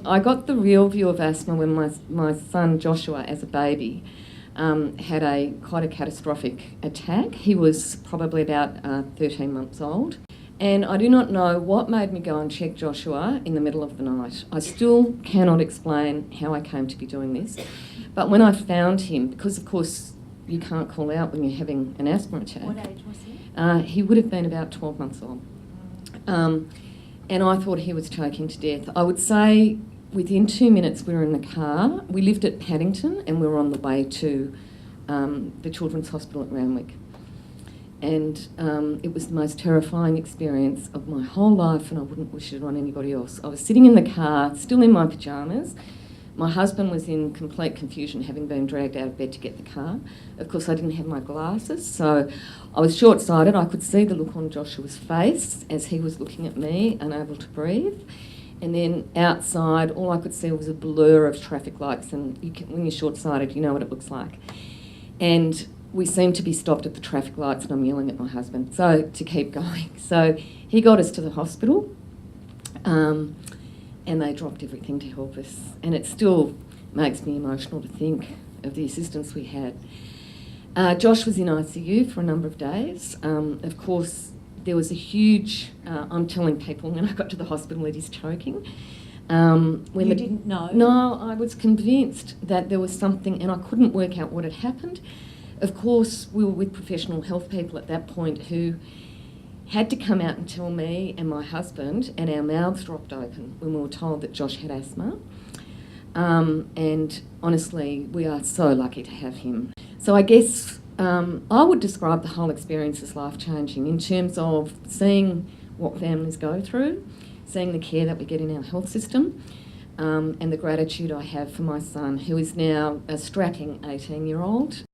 I got the real view of asthma when my son Joshua, as a baby, had quite a catastrophic attack. He was probably about 13 months old. And I do not know what made me go and check Joshua in the middle of the night. I still cannot explain how I came to be doing this. But when I found him, because of course you can't call out when you're having an asthma attack. What age was he? He would have been about 12 months old. And I thought he was choking to death. I would say within 2 minutes we were in the car. We lived at Paddington and we were on the way to the Children's Hospital at Randwick. And it was the most terrifying experience of my whole life, and I wouldn't wish it on anybody else. I was sitting in the car, still in my pyjamas. My husband was in complete confusion, having been dragged out of bed to get the car. Of course, I didn't have my glasses, so I was short-sighted. I could see the look on Joshua's face as he was looking at me, unable to breathe. And then outside, all I could see was a blur of traffic lights, and when you're short-sighted, you know what it looks like. And we seemed to be stopped at the traffic lights, and I'm yelling at my husband to keep going. So he got us to the hospital, and they dropped everything to help us. And it still makes me emotional to think of the assistance we had. Josh was in ICU for a number of days. Of course, there was a huge, I'm telling people when I got to the hospital that he's choking. You didn't know? No, I was convinced that there was something, and I couldn't work out what had happened. Of course, we were with professional health people at that point who had to come out and tell me and my husband, and our mouths dropped open when we were told that Josh had asthma. And honestly, we are so lucky to have him. So I guess I would describe the whole experience as life-changing in terms of seeing what families go through, seeing the care that we get in our health system, and the gratitude I have for my son, who is now a strapping 18-year-old.